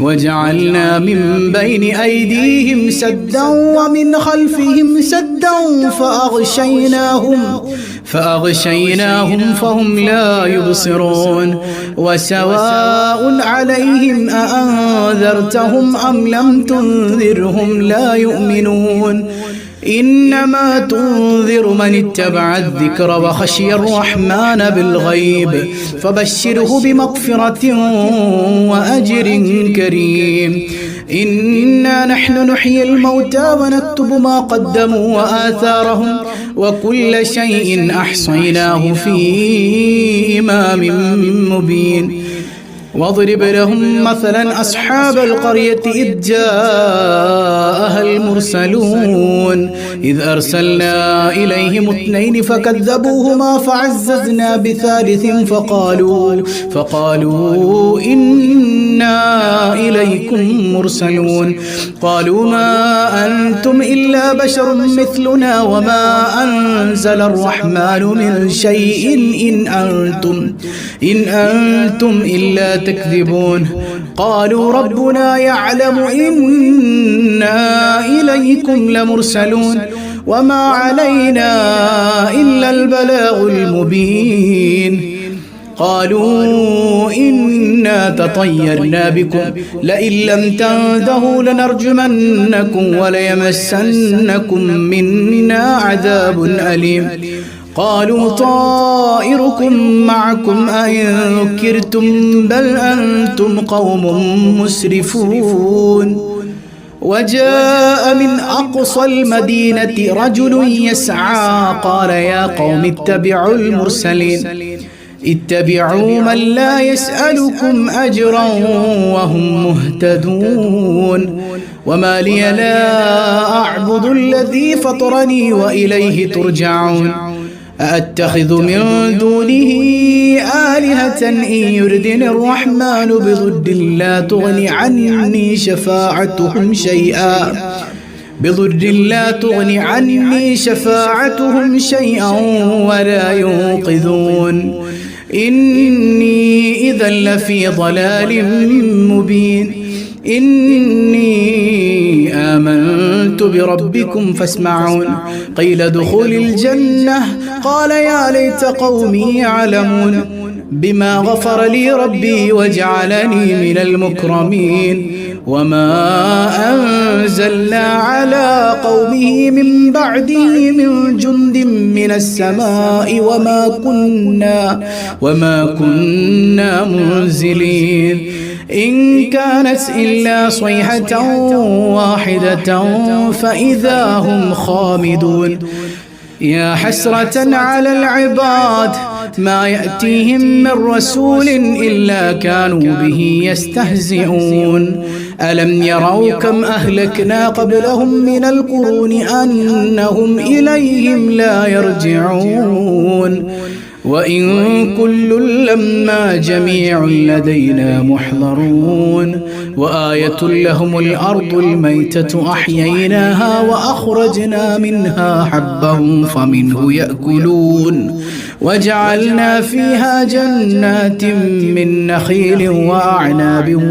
وجعلنا من بين أيديهم سدا ومن خلفهم سدا فأغشيناهم فهم لا يبصرون وسواء عليهم أأنذرتهم أم لم تنذرهم لا يؤمنون إنما تنذر من اتبع الذكر وخشي الرحمن بالغيب فبشره بمغفرة وأجر كريم إنا نحن نحيي الموتى ونكتب ما قدموا وآثارهم وكل شيء أحصيناه في إمام مبين واضرب لهم مثلا أصحاب القرية إذ جاءها المرسلون إذ أرسلنا إليهم 2 فكذبوهما فعززنا بثالث فقالوا إنا إليكم مرسلون قالوا ما أنتم إلا بشر مثلنا وما أنزل الرحمن من شيء إن أنتم إلا تكذبون قالوا ربنا يعلم إنا إليكم لمرسلون وما علينا إلا البلاغ المبين قالوا إنا تطيرنا بكم لئن لم تنتهوا لنرجمنكم وليمسنكم منا عذاب أليم قالوا طائركم معكم أئن ذكرتم بل أنتم قوم مسرفون وجاء من أقصى المدينة رجل يسعى قال يا قوم اتبعوا المرسلين اتبعوا من لا يسألكم أجرا وهم مهتدون وما لي لا أعبد الذي فطرني وإليه ترجعون أأتخذ من دونه آلهة إن يردني الرحمن بضر لا تغني عني شفاعتهم شيئا ولا ينقذون إني إذا لفي ضلال مبين إني آمنت بربكم فاسمعون قيل ادخل الجنة قال يا ليت قومي يعلمون بما غفر لي ربي وجعلني من المكرمين وما أنزلنا على قومه من بعده من جند من السماء وما كنا منزلين إن كانت إلا صيحة واحدة فإذا هم خامدون يا حسرة على العباد ما يأتيهم من رسول إلا كانوا به يستهزئون ألم يروا كم أهلكنا قبلهم من القرون أنهم إليهم لا يرجعون وإن كل لما جميع لدينا محضرون وآية لهم الأرض الميتة أحييناها وأخرجنا منها حبا فمنه يأكلون وجعلنا فيها جنات من نخيل وأعناب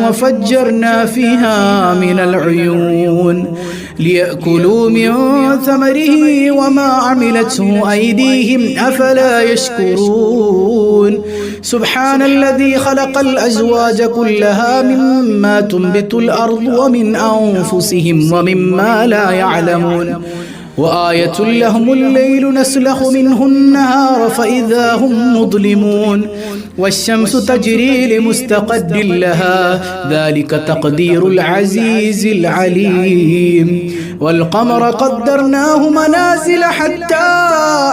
وفجرنا فيها من العيون ليأكلوا من ثمره وما عملته أيديهم أفلا يشكرون سبحان الذي خلق الأزواج كلها مما تنبت الأرض ومن أنفسهم ومما لا يعلمون وآية لهم الليل نسلخ منه النهار فإذا هم مظلمون والشمس تجري لمستقر لها ذلك تقدير العزيز العليم والقمر قدرناه منازل حتى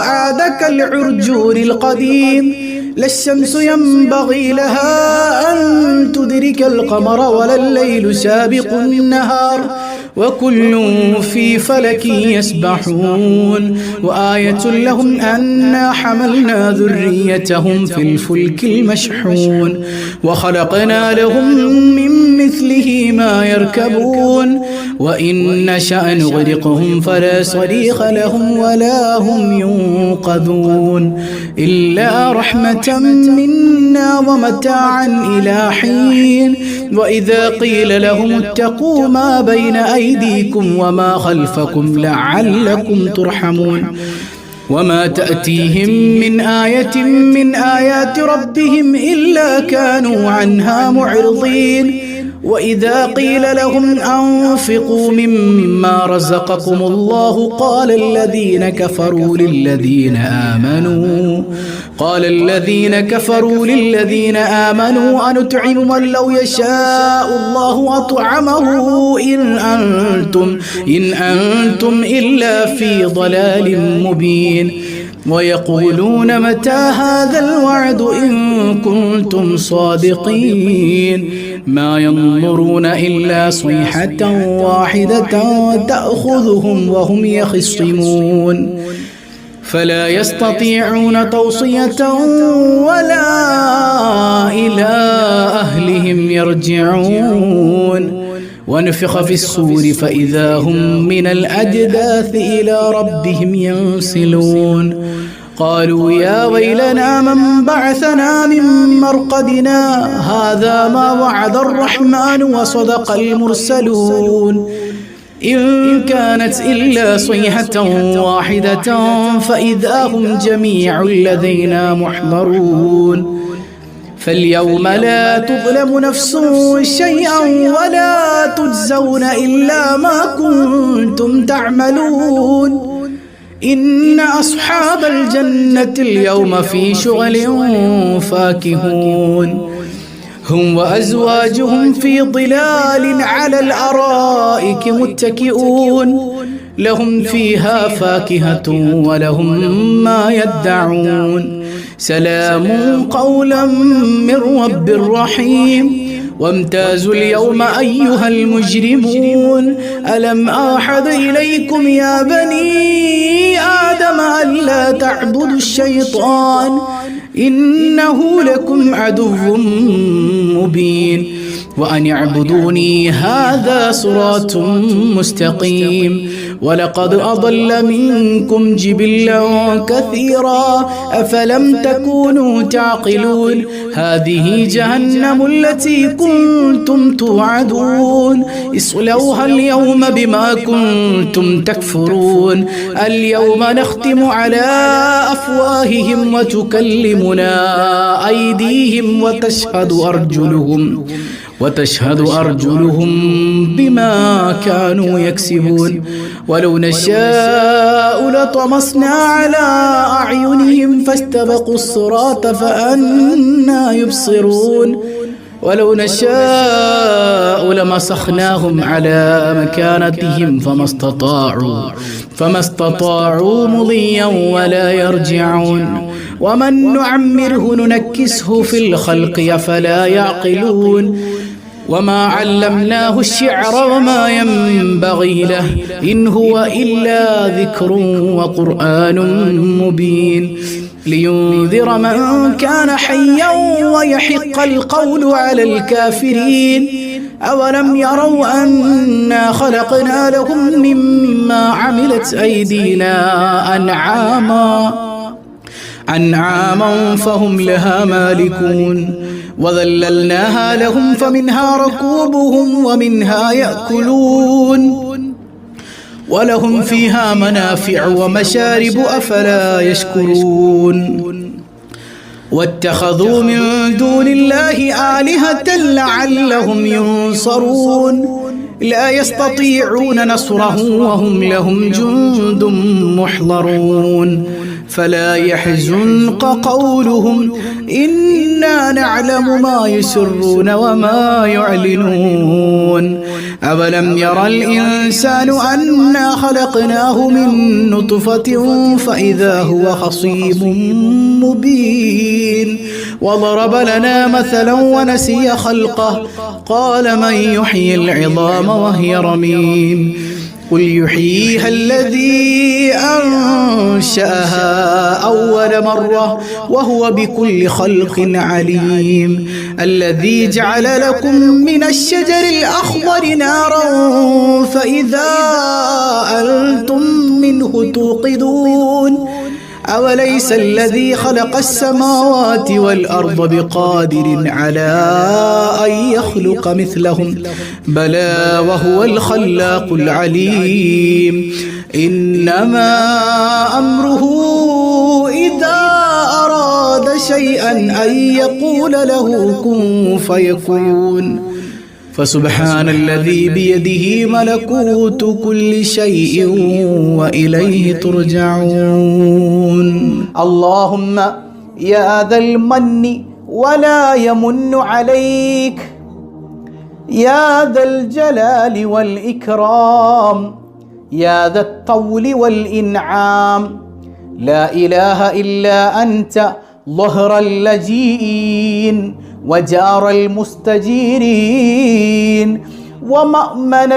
عاد كالعرجون القديم لا الشمس ينبغي لها أن تدرك القمر ولا الليل سابق النهار وكل في فلك يسبحون وآية لهم أنا حملنا ذريتهم في الفلك المشحون وخلقنا لهم من مثله ما يركبون وإن نشأ نغرقهم فلا صريخ لهم ولا هم ينقذون إلا رحمة منا ومتاعا إلى حين وإذا قيل لهم اتقوا ما بين أيديكم وما خلفكم لعلكم ترحمون وما تأتيهم من آية من آيات ربهم إلا كانوا عنها معرضين وإذا قيل لهم أنفقوا مما رزقكم الله قال الذين كفروا للذين آمنوا أنطعم من لو يشاء الله أطعمه إن أنتم إلا في ضلال مبين ويقولون متى هذا الوعد إن كنتم صادقين ما ينظرون إلا صيحة واحدة تأخذهم وهم يخصمون فلا يستطيعون توصية ولا إلى أهلهم يرجعون ونفخ في الصور فإذا هم من الأجداث إلى ربهم ينسلون قالوا يا ويلنا من بعثنا من مرقدنا هذا ما وعد الرحمن وصدق المرسلون إن كانت إلا صيحة واحدة فإذا هم جميع لدينا محضرون فاليوم لا تظلم نفس شيئا ولا تجزون إلا ما كنتم تعملون إن أصحاب الجنة اليوم في شغل فاكهون هم وأزواجهم في ظلال على الأرائك متكئون لهم فيها فاكهة ولهم ما يدعون سلام قولا من رب رحيم وامتازوا اليوم أيها المجرمون ألم أعهد إليكم يا بني آدم ألا تعبدوا الشيطان إنه لكم عدو مبين وأن اعبدوني هذا صراط مستقيم ولقد أضل منكم جبلا كثيرا أفلم تكونوا تعقلون هذه جهنم التي كنتم توعدون اصلوها اليوم بما كنتم تكفرون اليوم نختم على أفواههم وتكلمنا أيديهم وتشهد أرجلهم بما كانوا يكسبون ولو نشاء لطمسنا على أعينهم فاستبقوا الصراط فأنى يبصرون ولو نشاء لمسخناهم على مكانتهم فما استطاعوا مضيا ولا يرجعون ومن نعمره ننكسه في الخلق أفلا يعقلون وما علمناه الشعر وما ينبغي له إن هو إلا ذكر وقرآن مبين لينذر من كان حيا ويحق القول على الكافرين أولم يروا أنا خلقنا لهم مما عملت أيدينا أنعاما فهم لها مالكون وذللناها لهم فمنها ركوبهم ومنها يأكلون ولهم فيها منافع ومشارب أفلا يشكرون واتخذوا من دون الله آلهة لعلهم ينصرون لا يستطيعون نصرهم وهم لهم جند محضرون فلا يحزنك قولهم إنا نعلم ما يسرون وما يعلنون أولم يرى الإنسان أنا خلقناه من نطفة فإذا هو خصيم مبين وضرب لنا مثلا ونسي خلقه قال من يحيي العظام وهي رميم قل يحييها الذي أنشأها أول مرة وهو بكل خلق عليم الذي جعل لكم من الشجر الأخضر نارا فإذا أنتم منه توقدون أوليس الذي خلق السماوات والأرض بقادر على أن يخلق مثلهم بلى وهو الخلاق العليم إنما أمره إذا أراد شيئا أن يقول له كن فيكون فسبحان الذي بيده ملكوت كل شيء وإليه ترجعون اللهم يا ذا المن ولا يمن عليك يا ذا الجلال والإكرام يا ذا الطول والإنعام لا إله إلا أنت ظهر اللجيئين وجار المستجيرين ومأمن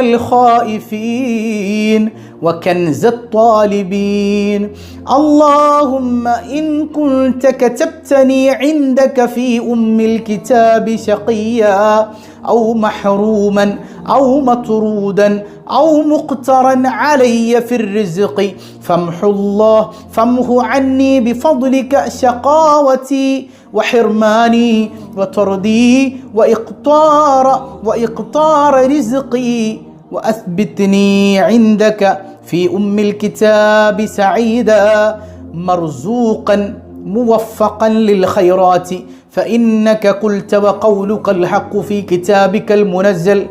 الخائفين وكنز الطالبين اللهم إن كنت كتبتني عندك في أم الكتاب شقيا أو محروما أو مطرودا أو مقترا علي في الرزق فامه عني بفضلك شقاوتي وحرماني وطردي وإقطار رزقي وأثبتني عندك في أم الكتاب سعيدا مرزوقا موفقا للخيرات فإنك قلت وقولك الحق في كتابك المنزل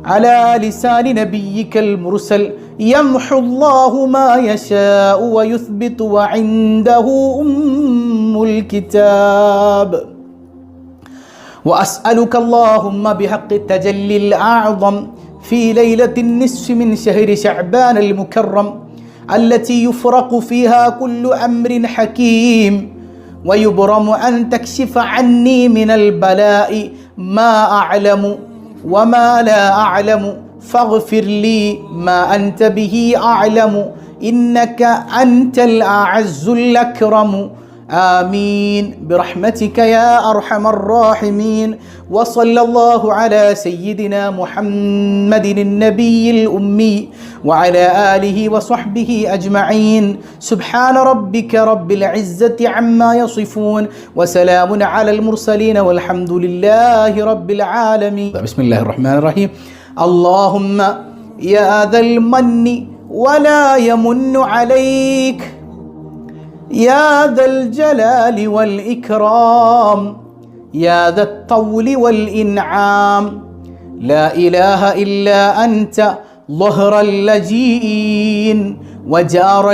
على لسان نبيك المرسل يمحو الله ما يشاء ويثبت وعنده أم الكتاب وأسألك اللهم بحق التجلي الأعظم في ليلة النصف من شهر شعبان المكرم التي يفرق فيها كل أمر حكيم ويبرم أن تكشف عني من البلاء ما أعلم وما لا أعلم فاغفر لي ما أنت به أعلم إنك أنت الأعز الأكرم آمين برحمتك يا أرحم الراحمين وصلى الله على سيدنا محمد النبي الأمي وعلى آله وصحبه أجمعين سبحان ربك رب العزة عما يصفون وسلام على المرسلين والحمد لله رب العالمين بسم الله الرحمن الرحيم اللهم يا ذا المن ولا يمن عليك يا ذا الجلال والإكرام يا ذا الطول والإنعام لا إله إلا أنت ظهر اللجيئين وجار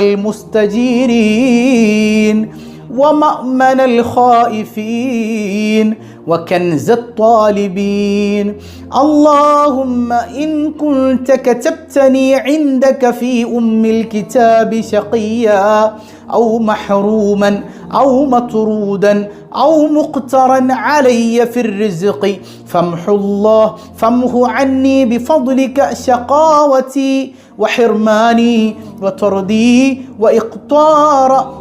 المستجيرين ومأمن الخائفين وكنز الطالبين اللهم إن كنت كتبتني عندك في أم الكتاب شقيا أو محروما أو مطرودا أو مقترا علي في الرزق فامه عني بفضلك شقاوتي وحرماني وطردي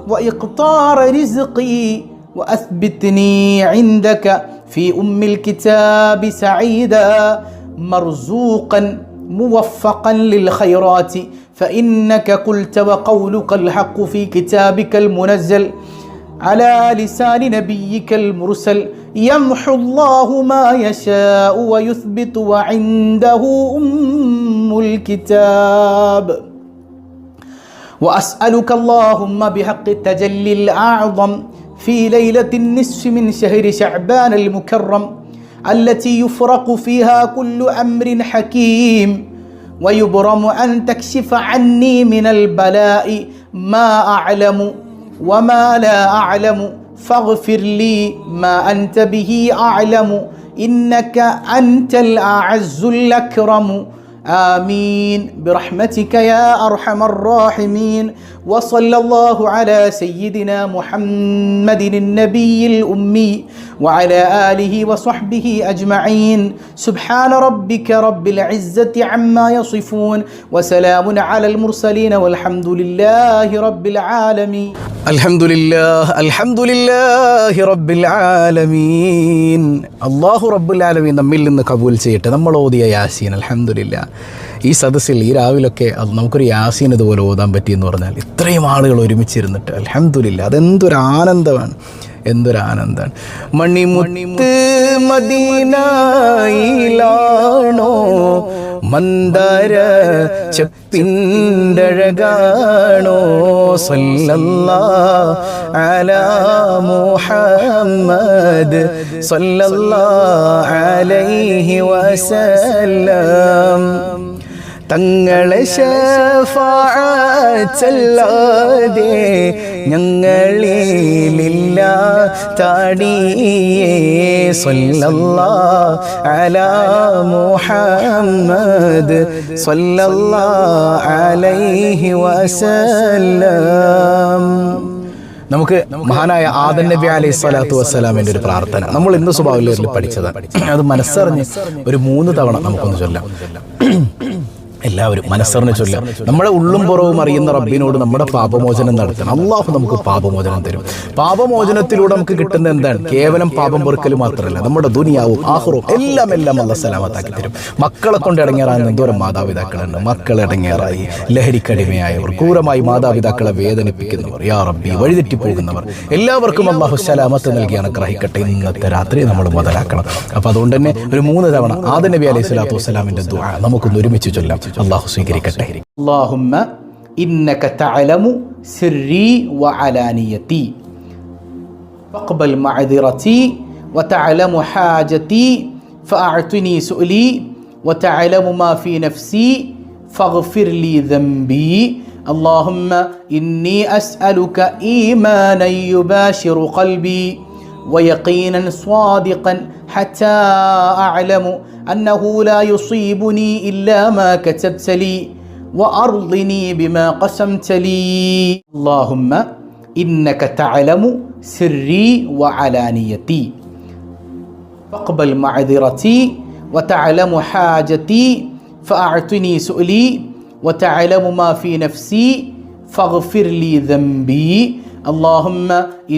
وإقطار رزقي وأثبتني عندك في أم الكتاب سعيدا مرزوقا موفقا للخيرات فإنك قلت وقولك الحق في كتابك المنزل على لسان نبيك المرسل يمحو الله ما يشاء ويثبت وعنده أم الكتاب وأسألك اللهم بحق التجلي الأعظم في ليلة النصف من شهر شعبان المكرم التي يفرق فيها كل أمر حكيم ويبرم أن تكشف عني من البلاء ما أعلم وما لا أعلم فاغفر لي ما أنت به أعلم إنك أنت الأعز الأكرم آمين برحمتك يا أرحم الراحمين وصلى الله على سيدنا محمد النبي الأمي وعلى آله وصحبه أجمعين سبحان ربك رب العزة عما يصفون وسلام على المرسلين والحمد لله رب العالمين. الحمد لله رب العالمين. അല്ലാഹു റബ്ബുൽ ആലമീൻ നമ്മിൽ നിന്ന് കബൂൽ ചെയ്യട്ടെ. നമ്മൾ ഓതിയ യാസീൻ അൽഹംദുലില്ലാഹ്. ഈ സദസ്സിൽ ഈ രാവിലൊക്കെ നമുക്കൊരു യാസീൻ ഇതുപോലെ ഓതാൻ പറ്റിയെന്ന് പറഞ്ഞാൽ ഇത്രയും ആളുകൾ ഒരുമിച്ചിരുന്നിട്ട് അൽഹംദുലില്ലാഹ്, അതെന്തൊരു ആനന്ദമാണ്, എന്തൊരു ആനന്ദമാണ്. മണിമുത്ത് മദീനയിലാണോ മന്ദാര ചെപ്പിൻ്റഴകാണോ സല്ലല്ലാഹു അലാ മുഹമ്മദ് സല്ലല്ലാഹു അലൈഹി വസല്ലം. തങ്ങളെ ശഫാഅത്തല്ലാതെ ഞങ്ങളിലില്ല താടിയേ സല്ലല്ലാഹു അലാ മുഹമ്മദ് സല്ലല്ലാഹു അലൈഹി വസല്ലം. നമുക്ക് മഹാനായ ആദം നബി അലൈഹി സ്വലാത്തു വസ്സലാമിൻ്റെ ഒരു പ്രാർത്ഥന നമ്മൾ ഇന്ന് സുബഹിയിൽ പഠിച്ചതാണ്. അത് മനസ്സറിഞ്ഞ് ഒരു 3 തവണ നമുക്കൊന്ന് ചൊല്ലാം. എല്ലാവരും മനസ്സറിഞ്ഞ് ചൊല്ലാം. നമ്മുടെ ഉള്ളും പുറവും അറിയുന്ന റബ്ബിനോട് നമ്മുടെ പാപമോചനം നടത്തണം. അള്ളാഹു നമുക്ക് പാപമോചനം തരും. പാപമോചനത്തിലൂടെ നമുക്ക് കിട്ടുന്ന എന്താണ്? കേവലം പാപം പൊറുക്കൽ മാത്രമല്ല, നമ്മുടെ ദുനിയാവും ആഖിറവും എല്ലാം അല്ലാഹു സലാമത്താക്കി തരും. മക്കളെ കൊണ്ട് ഇടങ്ങേറാകുന്ന എന്തോരം മാതാപിതാക്കളുണ്ട്. മക്കൾ ഇടങ്ങേറായി ലഹരിക്കടിമയായവർ, ക്രൂരമായി മാതാപിതാക്കളെ വേദനിപ്പിക്കുന്നവർ, യാ റബ്ബി വഴിതെറ്റി പോകുന്നവർ, എല്ലാവർക്കും അള്ളാഹു സലാമത്ത് നൽകി അനുഗ്രഹിക്കട്ടെ. ഇന്നത്തെ രാത്രി നമ്മൾ മുതലാക്കണം. അപ്പോൾ അതുകൊണ്ട് തന്നെ ഒരു 3 തവണ ആദം നബി അലൈഹി സ്വലാത്തു വസ്സലാമിൻ്റെ ദുആ നമുക്കൊന്ന് ഒരുമിച്ച് ചൊല്ലാം. അല്ലാഹു സ്വീകരിക്കട്ടെ. اللهم إنك تعلم سري وعلانيتي فاقبل معذرتي وتعلم حاجتي فأعطني سؤلي وتعلم ما في نفسي فاغفر لي ذنبي. اللهم إني أسألك إيمانا يباشر قلبي ويقينا صادقا حتى أعلم أنه لا يصيبني إلا ما كتبت لي وأرضني بما قسمت لي. اللهم إنك تعلم سري وعلانيتي فاقبل معذرتي وتعلم حاجتي فأعطني سؤلي وتعلم ما في نفسي فاغفر لي ذنبي. اللهم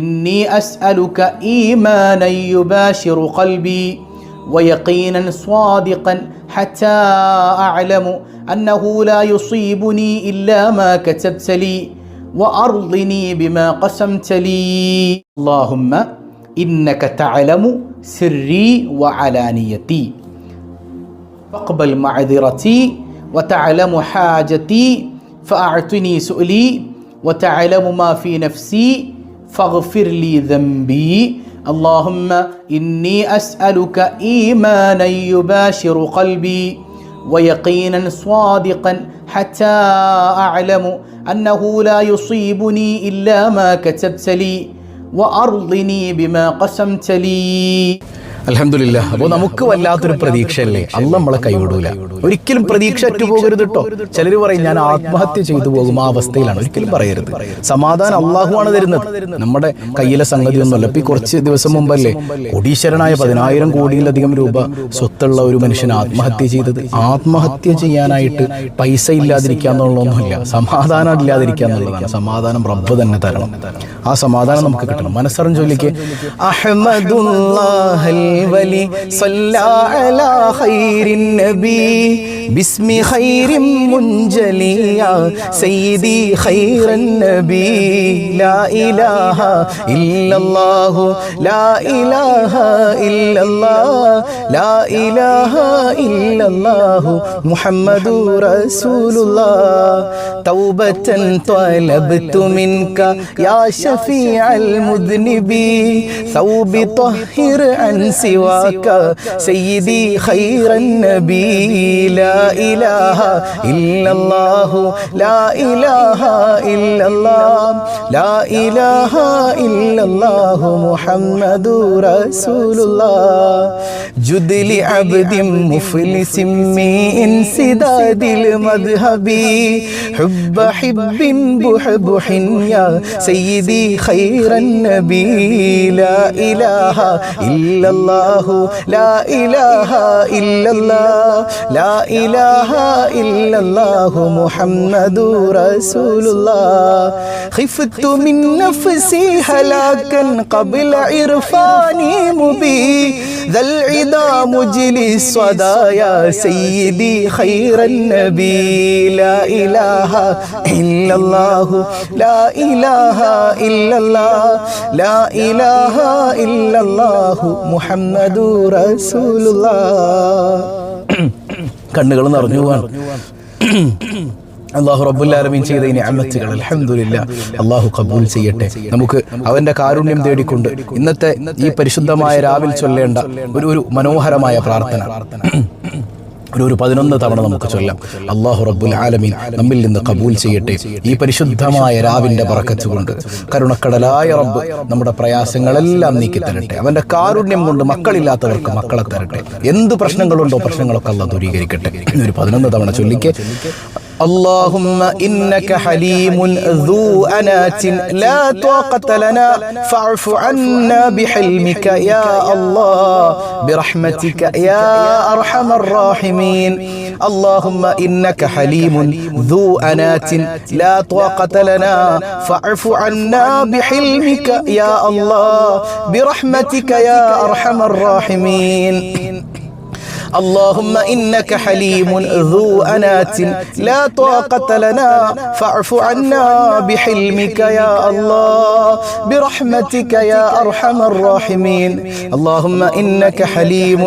إني أسألك إيمانا يباشر قلبي ويقينا صادقا حتى أعلم أنه لا يصيبني إلا ما كتبت لي وأرضني بما قسمت لي. اللهم إنك تعلم سري وعلانيتي فاقبل معذرتي وتعلم حاجتي فأعطني سؤلي وتعلم ما في نفسي فاغفر لي ذنبي. اللهم إني أسألك إيمانا يباشر قلبي ويقينا صادقا حتى أعلم أنه لا يصيبني إلا ما كتبت لي وأرضني بما قسمت لي. അൽഹംദുലില്ലാഹ്. അപ്പോൾ നമുക്ക് വല്ലാത്തൊരു പ്രതീക്ഷയല്ലേ, അള്ളാഹ് നമ്മളെ കൈവിടൂല. ഒരിക്കലും പ്രതീക്ഷ അറ്റുപോകരുത് കേട്ടോ. ചിലർ പറയും ഞാൻ ആത്മഹത്യ ചെയ്തു പോകും, ആ അവസ്ഥയിലാണ്. ഒരിക്കലും പറയരുത്. സമാധാനം അള്ളാഹുവാണ് തരുന്നത്, നമ്മുടെ കയ്യിലെ സംഗതിയൊന്നുമല്ല. ഇപ്പം ഈ കുറച്ച് ദിവസം മുമ്പല്ലേ കോടീശ്വരനായ 10,000 കോടിയിലധികം രൂപ സ്വത്തുള്ള ഒരു മനുഷ്യൻ ആത്മഹത്യ ചെയ്തത്. ആത്മഹത്യ ചെയ്യാനായിട്ട് പൈസ ഇല്ലാതിരിക്കുക എന്നുള്ളതൊന്നുമില്ല, സമാധാനം ഇല്ലാതിരിക്കുക എന്നുള്ളതാണ്. സമാധാനം റബ്ബ് തന്നെ തരണം. ആ സമാധാനം നമുക്ക് കിട്ടണം. മനസ്സറിഞ്ഞ് ചൊല്ലിക്ക് അഹ്മദുല്ലാഹൽ വലി സല്ലാ അലാ ഖൈരിൻ നബി ബിസ്മി ഖൈരിൻ മുൻജലിയ സയ്യിദി ഖൈറൻ നബി ലാ ഇലാഹ ഇല്ലല്ലാഹു ലാ ഇലാഹ ഇല്ലല്ലാഹ് ലാ ഇലാഹ ഇല്ലല്ലാഹു മുഹമ്മദുർ റസൂലുള്ളാഹ് തൗബതൻ ത്വലബ്തു മിൻക യാ ഷഫീഅൽ മുദ്നിബി സൗബി ത്വഹിർ അൻ سواك سيدي خير النبي لا إله إلا الله لا إله إلا الله لا إله إلا الله محمد رسول الله جد لعبد مفلس من انسداد المذهب حب حب بحبح يا سيدي خير النبي لا إله إلا الله لا إله إلا الله لا إله إلا الله محمد رسول الله خفت من نفسي هلاكا قبل عرفاني مبي ذا العدا مجلي الصدى يا سيدي خير النبي لا إله إلا الله لا إله إلا الله لا إله إلا الله محمد رسول الله കണ്ണുകൾ നിറഞ്ഞു പോവാണ്. അല്ലാഹു റബ്ബുൽ ആലമീൻ ചെയ്ത ഈ നിഅമത്തുകൾ അൽഹംദുലില്ലാ അല്ലാഹു കബൂൽ ചെയ്യട്ടെ. നമുക്ക് അവന്റെ കാരുണ്യം തേടിക്കൊണ്ട് ഇന്നത്തെ ഈ പരിശുദ്ധമായ രാവിൽ ചൊല്ലേണ്ട ഒരു മനോഹരമായ പ്രാർത്ഥന ഒരു 11 തവണ നമുക്ക് ചൊല്ലാം. അല്ലാഹു റബ്ബുൽ ആലമീൻ നമ്മിൽ നിന്ന് കബൂൽ ചെയ്യട്ടെ. ഈ പരിശുദ്ധമായ രാവിന്റെ ബറക്കത്ത് കൊണ്ട് കരുണക്കടലായ റബ്ബ് നമ്മുടെ പ്രയാസങ്ങളെല്ലാം നീക്കി തരട്ടെ. അവന്റെ കാരുണ്യം കൊണ്ട് മക്കളില്ലാത്തവർക്ക് മക്കളെ തരട്ടെ. എന്ത് പ്രശ്നങ്ങളുണ്ടോ പ്രശ്നങ്ങളൊക്കെ അല്ലാഹു ദൂരീകരിക്കട്ടെ. ഒരു 11 തവണ ചൊല്ലിക്കേ. اللهم إنك حليم ذو أنات لا طاقة لنا فاعف عنا بحلمك يا الله برحمتك يا أرحم الراحمين اللهم إنك حليم ذو أنات لا طاقة لنا فاعف عنا بحلمك يا الله برحمتك يا أرحم الراحمين اللهم إنك حليم ذو أنات لا طاقة لنا فاعف عنا بحلمك يا الله برحمتك يا أرحم الراحمين اللهم إنك حليم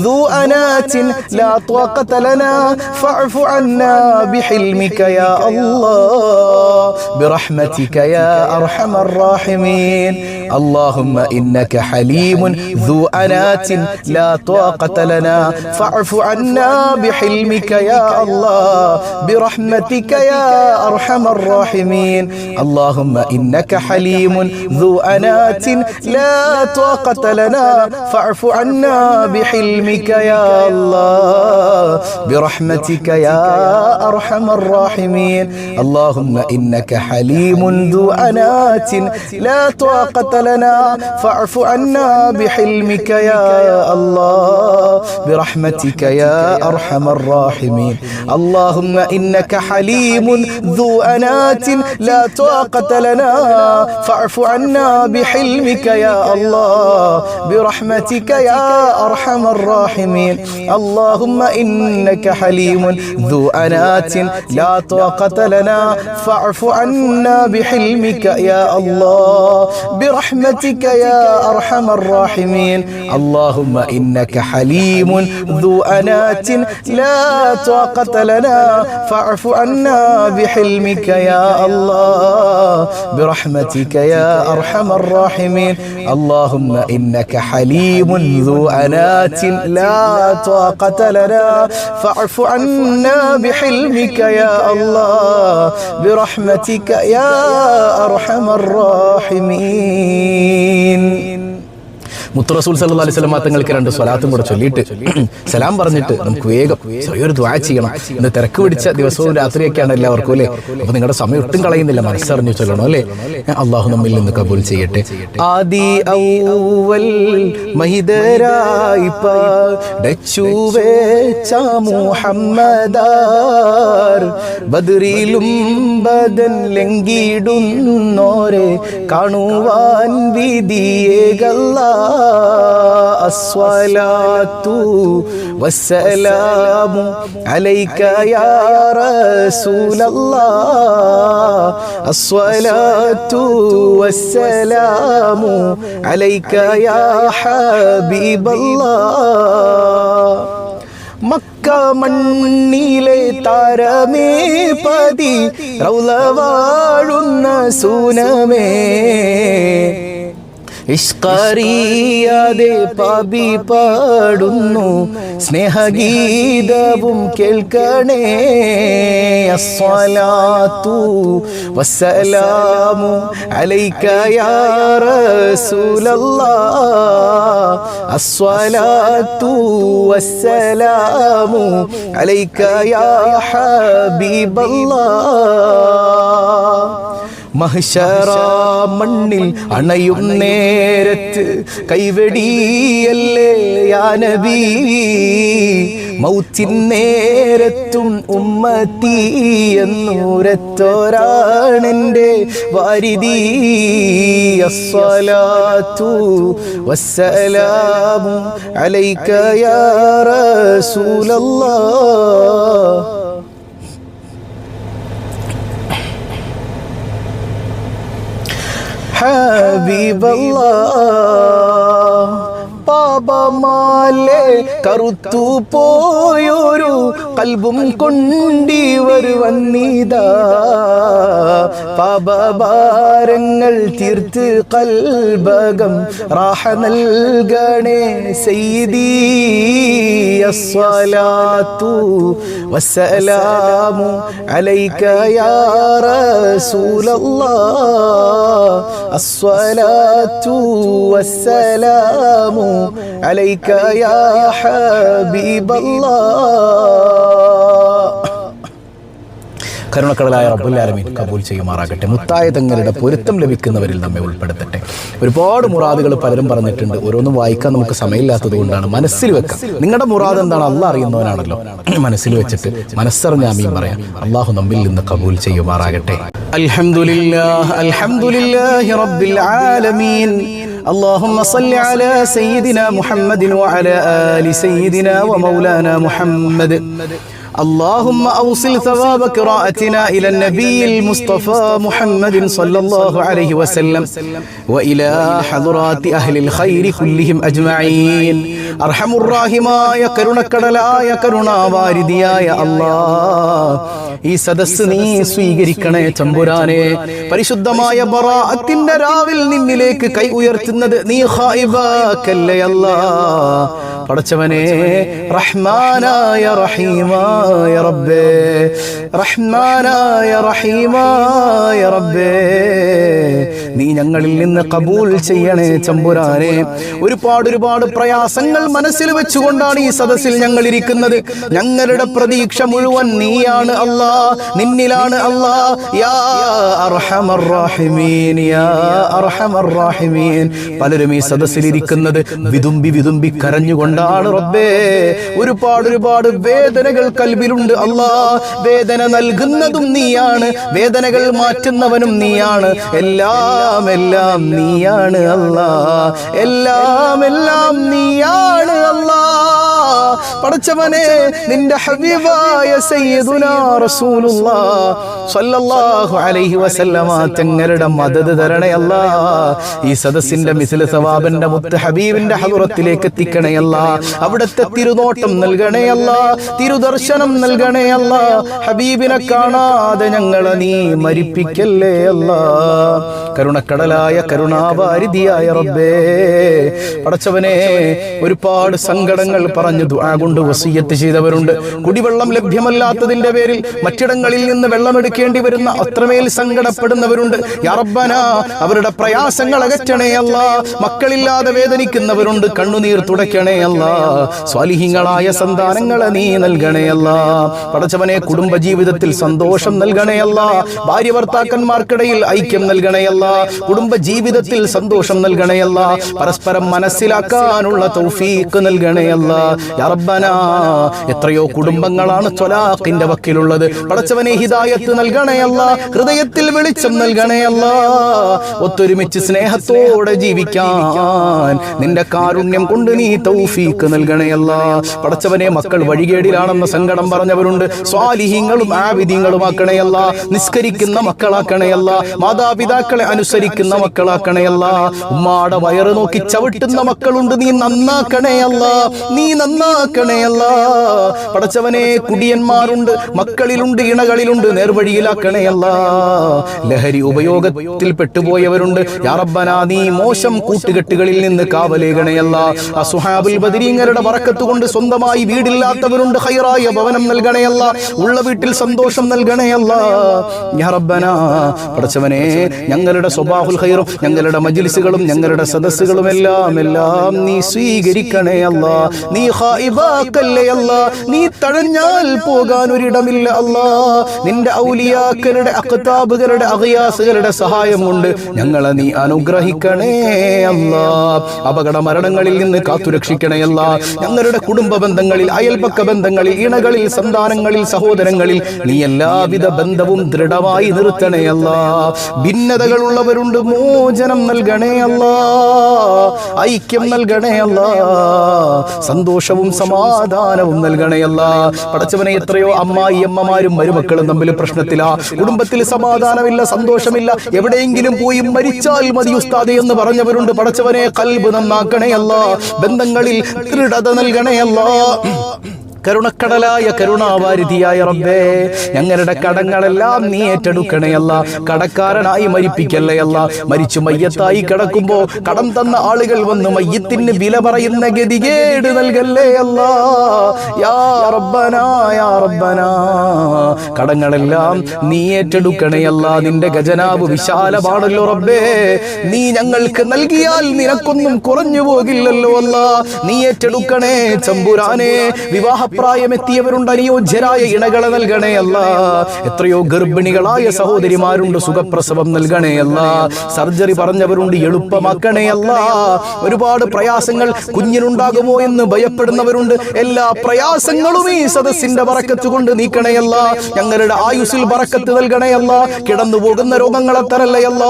ذو أنات لا طاقة لنا فاعف عنا بحلمك يا الله برحمتك يا أرحم الراحمين اللهم إنك حليم ذو أنات لا طاقة لنا فاعف عنا بحلمك يا الله برحمتك يا أرحم الراحمين اللهم إنك حليم ذو أنات لا طاقة لنا فاعف عنا بحلمك يا الله برحمتك يا أرحم الراحمين اللهم إنك حليم ذو أنات لا طاقة لنا فاعف عنا بحلمك يا الله برحمتك يا أرحم الراحمين اللهم إنك حليم ذو أنات لا طاقة لنا فاعف عنا بحلمك يا الله برحمتك يا أرحم الراحمين اللهم إنك حليم ذو أنات لا طاقة لنا فاعف عنا بحلمك يا الله برحمتك يا أرحم الراحمين اللهم إنك حليم ذو أنات لا طاقة لنا فاعف عنا بحلمك يا الله برحمتك يا أرحم الراحمين اللهم إنك حليم ذو أنات لا طاقة لنا فاعف عنا بحلمك يا الله برحمتك يا أرحم الراحمين മുത്ത് റസൂൽ സല്ലല്ലാഹു അലൈഹി വസല്ലം തങ്ങൾക്ക് 2 സ്വലാത്തും കൂടെ ചൊല്ലിയിട്ട് സലാം പറഞ്ഞിട്ട് നമുക്ക് വേഗം ചെറിയൊരു ദുആ ചെയ്യണം. ഇന്ന് തിരക്ക് പിടിച്ച ദിവസവും രാത്രിയൊക്കെയാണ് എല്ലാവർക്കും അല്ലേ. അപ്പോൾ നിങ്ങളുടെ സമയം ഒട്ടും കളയുന്നില്ല, മനസ്സറിഞ്ഞു ചൊല്ലണം അല്ലേ. അള്ളാഹു നമ്മിൽ നിന്ന് കബൂൽ ചെയ്യട്ടെ. ആദി ഔവൽ മഹിദരായി പഠിച്ചുവെച്ച മുഹമ്മദാർ ബദറിലും ബദൻ ലംഘിടുന്നോരെ കാണുവാൻ വിധിയേകല്ലാ الصلاة والسلام عليك يا رسول الله الصلاة والسلام عليك يا حبيب الله മക്ക മണ്ണിലെ താരമേ പതി റൗള വാഴുന്ന സൂനമേ ഇഷ്കറിയാതെ പാപി പാടുന്നു സ്നേഹഗീതവും കേൾക്കണേ. അസ്സലാത്തു വസ്സലാമു അലൈക യാ റസൂലല്ലാഹ്. അസ്സലാത്തു വസ്സലാമു അലൈക യാ ഹബീബല്ലാഹ്. മഹ്ശറ മണ്ണിൽ അണയും നേരത്ത് കൈവെടിയല്ലേ യാ നബി. മൗത്തിൻ നേരത്തും ഉമ്മത്തി എന്നൂരത്തോരാണെൻ്റെ വാരിദി. അസ്സലാത്തു വസ്സലാമു അലൈക യാ റസൂലല്ലാഹ്. ഹബീബല്ലാഹ്. പാപമാലെ കറുത്തു പോയൊരു കൽബും കൊണ്ടിവർ വന്നിതാ. പാപഭാരങ്ങൾ തീർത്ത് കൽബകം റാഹ നൽകണേ സയ്യിദി. അസ്സലാത്തു വസ്സലാമു അലൈക യാ റസൂലല്ലാഹ്. അസ്സലാത്തു വസ്സലാമു അലൈക യാ ഹബീബല്ലാഹ്. കരുണക്കടലായ റബ്ബുൽ ആലമീൻ കബൂൽ ചെയ്യുമാറാകട്ടെ. മുത്തായ തങ്ങളുടെ പൊരുത്തം ലഭിക്കുന്നവരിൽ നമ്മെ ഉൾപ്പെടുത്തട്ടെ. ഒരുപാട് മുറാദുകൾ പലരും പറഞ്ഞിട്ടുണ്ട്. ഓരോന്നും വായിക്കാൻ നമുക്ക് സമയമില്ലാത്തത് കൊണ്ടാണ്. മനസ്സിൽ വെക്കാം. നിങ്ങളുടെ മുറാദ് എന്താണ് അള്ളാഹ് അറിയുന്നവനാണല്ലോ. മനസ്സിൽ വെച്ചിട്ട് മനസ്സറിഞ്ഞ് ആമീൻ പറയാം. അള്ളാഹു നമ്മിൽ നിന്ന് കബൂൽ ചെയ്യുമാറാകട്ടെ. അൽഹംദുലില്ലാഹ് അൽഹംദുലില്ലാഹി റബ്ബിൽ ആലമീൻ. اللهم صل على سيدنا محمد وعلى آل سيدنا ومولانا محمد. اللهم أوصل ثواب قراءتنا إلى النبي المصطفى محمد صلى الله عليه وسلم وإلى حضرات أهل الخير كلهم أجمعين. أرحم الراحماയ കരുണക്കടലായ കരുണാവാരിധിയായ അല്ലാഹ്, ഈ സദസ്സ് നീ സ്വീകരിക്കണേ തമ്പുരാനെ. പരിശുദ്ധമായ ബറാഅത്തിന്റെ രാവിൽ നിന്നിലേക്ക് കൈ ഉയർത്തുന്നത് നീ ഖായിബാക്കല്ലേ അല്ലാഹ്. പടച്ചവനെ, റഹ്മാനായ റഹീമായ റബ്ബേ, റഹ്മാനായ റഹീമായ റബ്ബേ, നീ ഞങ്ങളിൽ നിന്ന് കബൂൽ ചെയ്യണേ തമ്പുരാനെ. ഒരുപാട് പ്രയാസങ്ങൾ മനസ്സിൽ വെച്ചുകൊണ്ടാണ് ഈ സദസ്സിൽ ഞങ്ങൾ ഇരിക്കുന്നത്. ഞങ്ങളുടെ പ്രതീക്ഷ മുഴുവൻ നീയാണ് അല്ലാഹ്, നിന്നിലാണ് അല്ലാഹ്. യാ അർഹമർ റഹീമീൻ, യാ അർഹമർ റഹീമീൻ. പലരും ഈ സദസ്സിൽ ഇരിക്കുന്നത് വിതുമ്പി കരഞ്ഞുകൊണ്ടാണ് റബ്ബേ. ഒരുപാട് വേദനകൾ കൽബിലുണ്ട് അല്ലാഹ്. വേദന നൽകുന്നതും നീയാണ്, വേദനകൾ മാറ്റുന്നവനും നീയാണ്. എല്ലാം നീയാണ് അല്ലാഹ്, എല്ലാം നീയാണ് അല്ലാഹ്. പടച്ചവനെ, നിന്റെ ഹബീബായ സയ്യിദുനാ റസൂലുള്ളാഹ് സ്വല്ലല്ലാഹു അലൈഹി വസല്ലമ തങ്ങളുടെ മദദ് തരണേ അല്ലാഹ്. ഈ സദസ്സിന്റെ മിസ്ല സവാബിന്റെ മുത്ത് ഹബീബിന്റെ ഹദറത്തിലേക്ക് എത്തിക്കണേ അല്ലാഹ്. അവിടുത്തെ തിരുനോട്ടം നൽകണേ അല്ലാഹ്, തിരുദർശനം നൽകണേ അല്ലാഹ്. ഹബീബിനെ കാണാതെ ഞങ്ങളെ നീ മരിപ്പിക്കല്ലേ അല്ലാഹ്. കരുണക്കടലായ കരുണാവാരിധിയായ റബ്ബേ, പടച്ചവനെ, ഒരുപാട് സങ്കടങ്ങൾ പറഞ്ഞു ദുആ കൊണ്ട് വസിയ്യത്ത് ചെയ്തവരുണ്ട്. കുടിവെള്ളം ലഭ്യമല്ലാത്തതിന്റെ പേരിൽ മറ്റിടങ്ങളിൽ നിന്ന് വെള്ളമെടുക്കേണ്ടി വരുന്ന അത്രമേൽ സങ്കടപ്പെടുന്നവരുണ്ട്. യാ റബ്ബനാ, അവരുടെ പ്രയാസങ്ങൾ അകറ്റണേ അല്ലാഹ്. മക്കളില്ലാതെ വേദനിക്കുന്നവരുണ്ട്, കണ്ണുനീർ തുടയ്ക്കണേ അല്ലാഹ്. സ്വാലിഹീങ്ങളായ സന്താനങ്ങളെ നീ നൽകണേ അല്ലാഹ്. പടച്ചവനെ, കുടുംബജീവിതത്തിൽ സന്തോഷം നൽകണേ അല്ലാഹ്. ഭാര്യ ഭർത്താക്കന്മാർക്കിടയിൽ ഐക്യം നൽകണേ അല്ലാഹ്. കുടുംബ ജീവിതത്തിൽ സന്തോഷം നൽകണേ അല്ലാഹ്. പരസ്പരം മനസ്സിലാക്കാനുള്ള തൗഫീഖ് നൽകണേ അല്ലാഹ്. യാ റബ്ബനാ, എത്രയോ കുടുംബങ്ങളാണ് ത്വലാഖിന്റെ വക്കിലുള്ളത്. പടച്ചവനെ, ഹിദായത്ത് നൽകണേ അല്ലാഹ്. ഹൃദയത്തിൽ വെളിച്ചം നൽകണേ അല്ലാഹ്. ഒത്തൊരുമിച്ച് സ്നേഹത്തോടെ ജീവിക്കാൻ നിന്റെ കാരുണ്യം കൊണ്ട് നീ തൗഫീഖ് നൽകണേ അല്ലാഹ്. പടച്ചവനെ, മക്കൾ വഴികേടിലാണെന്ന സങ്കടം പറഞ്ഞവരുണ്ട്. സ്വാലിഹീങ്ങളും ആബിദീങ്ങളും ആക്കണേ അല്ലാഹ്. നിസ്കരിക്കുന്ന മക്കളാക്കണേ അല്ലാഹ്. മാതാപിതാക്കളെ അനുസരിക്കുന്ന മക്കളാക്കണയല്ല. ഉമ്മാടെ വയറ് നോക്കി ചവിട്ടുന്ന മക്കളുണ്ട്, നീ നന്നാക്കണയല്ല, നീ നന്നാക്കണയല്ല. പടച്ചവനെ, കുടിയന്മാരുണ്ട്, മക്കളിലുണ്ട്, ഇണകളിലുണ്ട്, നേർവഴിയിലാക്കണയല്ല. ലഹരി ഉപയോഗത്തിൽ പെട്ടുപോയവരുണ്ട്. യാ റബ്ബനാ, നീ മോശം കൂട്ടുകെട്ടുകളിൽ നിന്ന് കാവലേകണയല്ല. അസ്ഹാബുൽ ബദരീങ്ങളുടെ ബറക്കത്ത് കൊണ്ട് സ്വന്തമായി വീടില്ലാത്തവരുണ്ട്, ഖൈറായ ഭവനം നൽകണയല്ല, ഉള്ള വീട്ടിൽ സന്തോഷം നൽകണയല്ല. യാ റബ്ബനാ, പടച്ചവനെ, ഞങ്ങളുടെ സ്വബാഹുൽ ഖൈറും ഞങ്ങളുടെ മജ്ലിസുകളും ഞങ്ങളുടെ സദസ്സുകളും എല്ലാം നീ സ്വീകരിക്കണയല്ല. നീ ഖായിബാക്കല്ലേ അല്ലാ, നീ തഴഞ്ഞാൽ പോകാൻ ഒരിടമില്ല അല്ലാ. നിന്റെ ഔലിയാക്കളുടെ അഖ്താബുകളുടെ അഖിയാസുകളുടെ സഹായം കൊണ്ട് ഞങ്ങളെ നീ അനുഗ്രഹിക്കണേ അല്ലാ. അപകട മരണങ്ങളിൽ നിന്ന് കാത്തുരക്ഷിക്കണേ അല്ലാ. ഞങ്ങളുടെ കുടുംബ ബന്ധങ്ങളിൽ, അയൽപക്ക ബന്ധങ്ങളിൽ, ഇണകളിൽ, സന്താനങ്ങളിൽ, സഹോദരങ്ങളിൽ നീ എല്ലാവിധ ബന്ധവും ദൃഢമായി നിർത്തണേ അല്ലാ. ഭിന്നതകളുള്ളവരുണ്ട്, മോചനം നൽകണേ അല്ലാ, ഐക്യം നൽകണേ അല്ലാ, സന്തോഷവും സമാധാനവും നൽകണേ അല്ലാ. പടച്ചവനെ, എത്രയോ അമ്മായി അമ്മമാരും മരുമക്കളും തമ്മിൽ പ്രശ്നത്തിലാ, കുടുംബത്തിൽ സമാധാനമില്ല, സന്തോഷമില്ല, എവിടെയെങ്കിലും പോയി മരിച്ചാൽ മതി ഉസ്താദേ എന്ന് പറഞ്ഞവരുണ്ട്. പടച്ചവനെ, ഖൽബ് നന്നാക്കണേ അല്ലാ, ബന്ധങ്ങളിൽ ദൃഢത നൽകണേ അല്ലാ. കരുണക്കടലായ കരുണാവാരിധിയായ റബ്ബേ, ഞങ്ങളുടെ കടങ്ങളെല്ലാം നീ ഏറ്റെടുക്കണയല്ല. കടക്കാരനായി മരിപ്പിക്കല്ലയല്ല. മരിച്ചു മയ്യത്തായി കിടക്കുമ്പോ കടം തന്ന ആളുകൾ വന്ന് മയ്യത്തിന് വില പറയുന്ന ഗതികേട് നൽകല്ലേ അല്ല. യാ റബ്ബനാ, യാ റബ്ബനാ, കടങ്ങളെല്ലാം നീ ഏറ്റെടുക്കണയല്ല. നിന്റെ ഖജനാവ് വിശാലമാണല്ലോ റബ്ബേ. നീ ഞങ്ങൾക്ക് നൽകിയാൽ നിനക്കൊന്നും കുറഞ്ഞു പോകില്ലല്ലോ അല്ല. നീ ഏറ്റെടുക്കണേ ചമ്പുരാനെ. പ്രായമെത്തിയവരുണ്ട്, അനുയോജ്യരായ ഇണകളെ നൽകണേ അല്ല. എത്രയോ ഗർഭിണികളായ സഹോദരിമാരുണ്ട്, സുഖപ്രസവം നൽകണേ അല്ല. സർജറി പറഞ്ഞവരുണ്ട്, എളുപ്പമാക്കണേ അല്ല. ഒരുപാട് പ്രയാസങ്ങൾ കുഞ്ഞിനുണ്ടാകുമോ എന്ന് ഭയപ്പെടുന്നവരുണ്ട്. എല്ലാ പ്രയാസങ്ങളും ഈ സദസ്സിന്റെ ബറക്കത്ത് കൊണ്ട് നീക്കണയല്ല. ഞങ്ങളുടെ ആയുസ്സിൽ ബറക്കത്ത് നൽകണയല്ല. കിടന്നു പോകുന്ന രോഗങ്ങളെ തരല്ലയല്ല.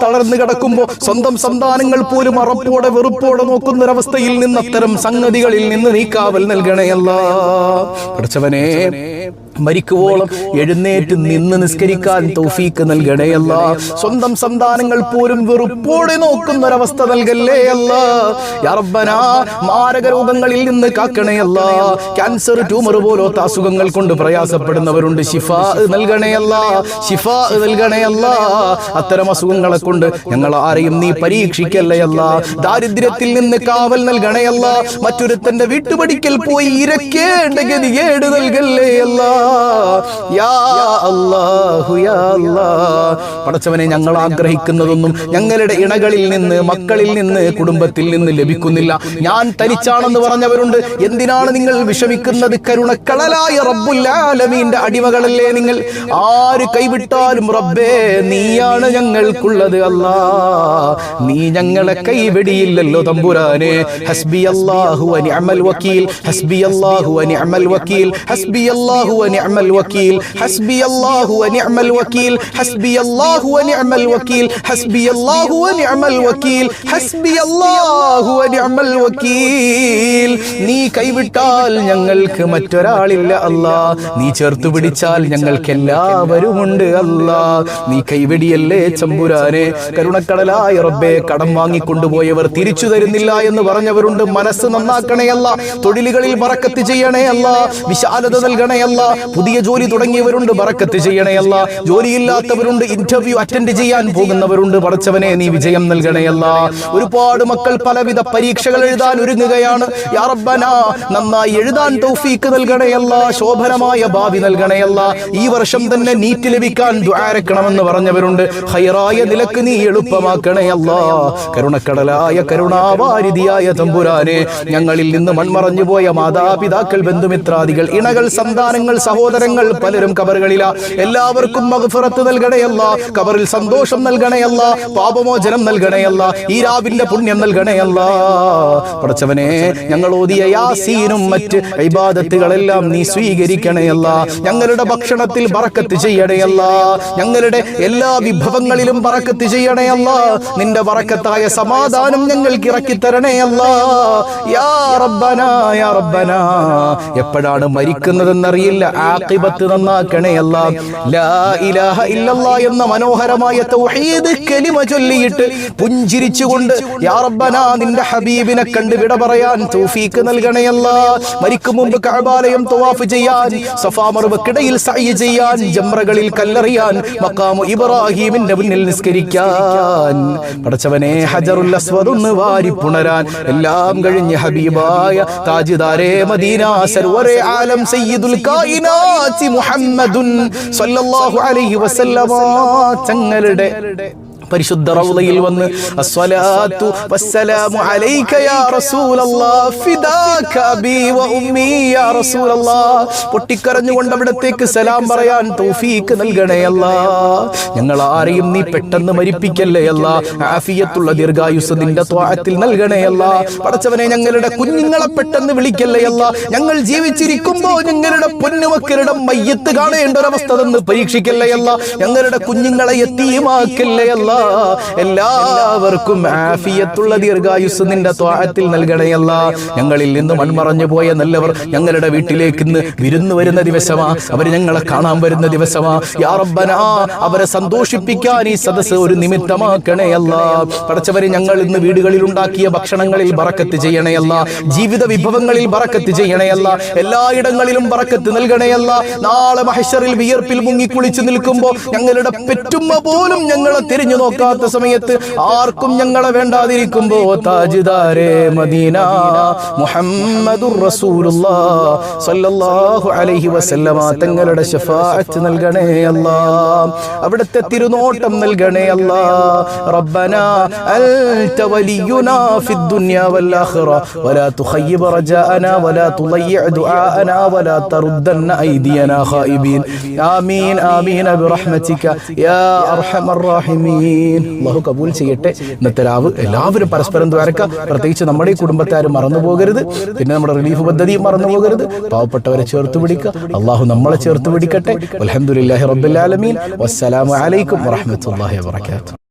തളർന്നു കിടക്കുമ്പോ സ്വന്തം സന്താനങ്ങൾ പോലും അറപ്പോടെ വെറുപ്പോടെ നോക്കുന്നൊരവസ്ഥയിൽ നിന്ന്, അത്തരം സംഗതികളിൽ നിന്ന് നീ കാവൽ നൽകണയല്ല. പഠിച്ചവനെ, മരിക്കുവോളം എഴുന്നേറ്റ് നിന്ന് നിസ്കരിക്കാൻ തൗഫീക്ക് നൽകണേ അല്ല. സ്വന്തം സന്താനങ്ങൾ പോലും വെറുപ്പോടെ നോക്കുന്നൊരവസ്ഥ നൽകല്ലേ അല്ല. യാ റബ്ബനാ, മാരക രോഗങ്ങളിൽ നിന്ന് കാക്കണേ അല്ല. ക്യാൻസർ, ട്യൂമർ പോലത്തെ അസുഖങ്ങൾ കൊണ്ട് പ്രയാസപ്പെടുന്നവരുണ്ട്, ശിഫാ നൽകണേ അല്ല, ശിഫാ നൽകണേ അല്ല. അത്തരം അസുഖങ്ങളെ കൊണ്ട് ഞങ്ങൾ ആരെയും നീ പരീക്ഷിക്കല്ലേ അല്ല. ദാരിദ്ര്യത്തിൽ നിന്ന് കാവൽ നൽകണേ അല്ല. മറ്റൊരുത്തന്റെ വീട്ടുപടിക്കൽ പോയി ഇരക്കേണ്ട ഗതികേട് നൽകല്ലേ അല്ല. യാ അല്ലാഹു, യാ അല്ലാഹ്. പടച്ചവനെ, ഞങ്ങൾ ആഗ്രഹിക്കുന്നതൊന്നും ഞങ്ങളുടെ ഇണകളിൽ നിന്ന്, മക്കളിൽ നിന്ന്, കുടുംബത്തിൽ നിന്ന് ലഭിക്കുന്നില്ല. ഞാൻ തനിച്ചാണെന്ന് പറഞ്ഞവരുണ്ട്. എന്തിനാണ് നിങ്ങൾ വിഷമിക്കുന്നത്? കരുണക്കടലായ റബ്ബുൽ ആലമീന്റെ അടിമകളല്ലേ നിങ്ങൾ. ആര് കൈവിട്ടാലും റബ്ബേ, നീയാണ് ഞങ്ങൾക്കുള്ളത് അല്ലാ. നീ ഞങ്ങളെ കൈവെടിയില്ലല്ലോ തമ്പുരാനെ. ഹസ്ബിയല്ലാഹു വ നിഅമൽ വകീൽ, ഹസ്ബിയല്ലാഹു വ നിഅമൽ വകീൽ, ഹസ്ബിയല്ലാഹു വ നിഅമൽ വകീൽ, ഹസ്ബിയല്ലാഹു വ നിഅമൽ വകീൽ, ഹസ്ബിയല്ലാഹു വ നിഅമൽ വകീൽ, ഹസ്ബിയല്ലാഹു വ നിഅമൽ വകീൽ, ഹസ്ബിയല്ലാഹു വ നിഅമൽ വകീൽ. നീ കൈവിട്ടാൽ ഞങ്ങൾക്ക് മറ്റൊരാളില്ല അല്ലാ. നീ ചേർത്തു പിടിച്ചാൽ ഞങ്ങൾക്ക് എല്ലാവരുമുണ്ട് അല്ലാ. നീ കൈവെടിയല്ലേ ചമ്പുരാനെ. കരുണക്കടലായ റബ്ബേ, കടം വാങ്ങിക്കൊണ്ടുപോയവർ തിരിച്ചു തരുന്നില്ല എന്ന് പറഞ്ഞവരുണ്ട്. മനസ്സ് നന്നാക്കണേ അല്ലാ. തൊഴിലുകളിൽ ബറക്കത്ത് ചെയ്യണേ അല്ലാ. വിശാലത നൽകണേ അല്ലാ. പുതിയ ജോലി തുടങ്ങിയവരുണ്ട്, ബറക്കത്ത് ചെയ്യണേ അല്ലാ. ജോലിയില്ലാത്തവരുണ്ട്, ഇന്റർവ്യൂ അറ്റൻഡ് ചെയ്യാൻ പോകുന്നവരുണ്ട്. പടച്ചവനെ, നീ വിജയം നൽകണേ അല്ലാ. ഒരുപാട് മക്കൾ പലവിധ പരീക്ഷകൾ എഴുതാൻ ഒരുങ്ങുകയാണ്. യാ റബ്ബനാ, നന്നായി എഴുതാൻ തൗഫീക്ക് നൽകണേ അല്ലാ. ശോഭനമായ ഭാവി നൽകണേ അല്ലാ. ഈ വർഷം തന്നെ നീറ്റ് ലഭിക്കാൻ ദുആരക്കണമെന്ന് പറഞ്ഞവരുണ്ട്. ഖൈറായ നിലക്ക് നീ എളുപ്പമാക്കണേ അല്ലാ. കരുണക്കടലായ കരുണാവാരിധിയായ തമ്പുരാനെ, ഞങ്ങളിൽ നിന്ന് മൺമറഞ്ഞു പോയ മാതാപിതാക്കൾ, ബന്ധുമിത്രാദികൾ, ഇണകൾ, സന്താനങ്ങൾ, സഹോദരങ്ങൾ പലരും കബറുകളില. എല്ലാവർക്കും മഗ്ഫിറത്ത് നൽകണയല്ല. കബറിൽ സന്തോഷം നൽകണയല്ല. പാപമോചനം നൽകണയല്ല. ഈ രാവിന്റെ പുണ്യം നൽകണയല്ല. പടച്ചവനെ, ഞങ്ങൾ ഓതിയ യാസീനും മറ്റ് ഇബാദത്തുകളെല്ലാം നീ സ്വീകരിക്കണയല്ല. ഞങ്ങളുടെ ഭക്ഷണത്തിൽ ബറക്കത്ത് ചെയ്യണയല്ല. ഞങ്ങളുടെ എല്ലാ വിഭവങ്ങളിലും ബറക്കത്ത് ചെയ്യണയല്ല. നിന്റെ ബറക്കത്തായ സമാധാനം ഞങ്ങൾക്ക് ഇറക്കി തരണയല്ല. യാ റബ്ബനാ, യാ റബ്ബനാ. എപ്പോഴാണ് മരിക്കുന്നതെന്നറിയില്ല, ആഖിബത്ത് നന്നാക്കണേ അല്ലാ. ലാ ഇലാഹ ഇല്ലല്ലാഹ് എന്ന മനോഹരമായ തൗഹീദ് കലിമ ചൊല്ലിയിട്ട് പുഞ്ചിരിച്ചുകൊണ്ട് യാ റബ്ബനാ നിന്റെ ഹബീബിനെ കണ്ട് വിട പറയാൻ തൗഫീഖ് നൽകണേ അല്ലാ. മരിക്കും മുമ്പ് കഅബാലയം തവാഫ് ചെയ്യാൻ, സഫാ മർവക്കിടയിൽ സഅയ് ചെയ്യാൻ, ജംറകളിൽ കല്ലെറിയാൻ, മഖാമു ഇബ്രാഹീമിന്റെ മുന്നിൽ നിസ്കരിക്കാൻ, പടച്ചവനെ ഹജറുൽ അസ്വദ് ഒന്ന് വാരി പുണരാൻ, എല്ലാം കഴിഞ്ഞ് ഹബീബായ താജ്ദാരെ മദീന സർവറെ ആലം സയ്യിദുൽ കായിനാത്തി മുഹമ്മദുൻ സ്വല്ലല്ലാഹു അലൈഹി വസല്ലമ തങ്ങളുടെ പരിശുദ്ധ റൗളയിൽ വന്ന് അസ്സലാത്തു വസ്സലാമു അലൈക യാ റസൂലല്ലാഹ് ഫിദാക അബീ വ ഉമ്മീ യാ റസൂലല്ലാഹ് പൊട്ടിക്കരഞ്ഞുകൊണ്ട് അവിടത്തേക്ക് സലാം പറയാൻ തൗഫീഖ് നൽകണേ അല്ലാഹ്. ഞങ്ങൾ ആരെയും നീ പെട്ടെന്ന് മരിപ്പിക്കല്ലേ അല്ലാഹ്. ആഫിയത്തുള്ള ദീർഘായുസ് നിന്റെ ത്വാഅത്തിൽ നൽകണേ അല്ലാഹ്. പടച്ചവനെ ഞങ്ങളുടെ കുഞ്ഞുങ്ങളെ പെട്ടെന്ന് വിളിക്കല്ലേ അല്ലാഹ്. ഞങ്ങൾ ജീവിച്ചിരിക്കുമ്പോൾ ഞങ്ങളുടെ പൊന്നുമക്കളുടെ മയ്യത്ത് കാണേണ്ട ഒരവസ്ഥ തന്ന് പരീക്ഷിക്കല്ലേ അല്ലാഹ്. ഞങ്ങളുടെ കുഞ്ഞുങ്ങളെ യതീമാക്കല്ലേ അല്ലാഹ്. എല്ലാവർക്കും ആഫിയത്തുള്ള ദീർഘായുസ് നിന്റെ ത്വാഅത്തിൽ നൽകണേ അല്ലാഹ്. ഞങ്ങളിൽ നിന്ന് മൺമറഞ്ഞു പോയ നല്ലവർ ഞങ്ങളുടെ വീട്ടിലേക്ക് ഇന്ന് വിരുന്നു വരുന്ന ദിവസമാ, അവർ ഞങ്ങളെ കാണാൻ വരുന്ന ദിവസമാ. യാ റബ്ബനാ അവരെ സന്തോഷിപ്പിക്കാൻ ഈ സദസ്സ് ഒരു നിമിത്തമാക്കണേ അല്ലാഹ്. പടച്ചവരെ ഞങ്ങൾ ഇന്ന് വീടുകളിൽ ഉണ്ടാക്കിയ ഭക്ഷണങ്ങളിൽ ബറക്കത്ത് ചെയ്യണേ അല്ലാഹ്. ജീവിത വിഭവങ്ങളിൽ ബറക്കത്ത് ചെയ്യണേ അല്ലാഹ്. എല്ലായിടങ്ങളിലും ബറക്കത്ത് നൽകണേ അല്ലാഹ്. നാളെ മഹ്ശറിൽ വിയർപ്പിൽ മുങ്ങിക്കുളിച്ച് നിൽക്കുമ്പോൾ ഞങ്ങളുടെ പെറ്റുമ്മ പോലും ഞങ്ങളെ തിരിഞ്ഞു നോക്കാത്ത സമയത്ത്, ആർക്കും ഞങ്ങളെ വേണ്ടാതിരിക്കുമ്പോ താജ്ദാരെ മദീന മുഹമ്മദുർ റസൂലുള്ളാഹ് സ്വല്ലല്ലാഹു അലൈഹി വസല്ലമ തങ്ങളുടെ ശഫാഅത്ത് നൽകണേ അല്ലാഹ്. അവിടുത്തെ തിരുനോട്ടം നൽകണേ അല്ലാഹ്. റബ്ബനാ അൻത വലിയുനാ ഫിദ് ദുനിയാ വൽ ആഖിറ വലാ തുഖയ്യിബ് റജാഅനാ വലാ തുളയ്യിഅ ദുആഅനാ വലാ തറുദ്ദന്ന ഐദിയനാ ഖായിബീൻ. ആമീൻ ആമീൻ ബിറഹ്മതിക യാ അർഹമർ റഹീമീൻ. അല്ലാഹു കബൂൽ ചെയ്യട്ടെ. ഇന്നത്തെ രാവ് എല്ലാവരും പരസ്പരം ദ്വാരക്കാം. പ്രത്യേകിച്ച് നമ്മുടെ ഈ കുടുംബത്തെ ആരും മറന്നു പോകരുത്. പിന്നെ നമ്മുടെ റിലീഫ് പദ്ധതിയും മറന്നു പോകരുത്. പാവപ്പെട്ടവരെ ചേർത്ത് പിടിക്കുക. അല്ലാഹു നമ്മളെ ചേർത്ത് പിടിക്കട്ടെ. അൽഹംദുലില്ലാഹി റബ്ബിൽ ആലമീൻ. വസ്സലാമു അലൈക്കും വറഹ്മത്തുള്ളാഹി വബറകാതുഹു.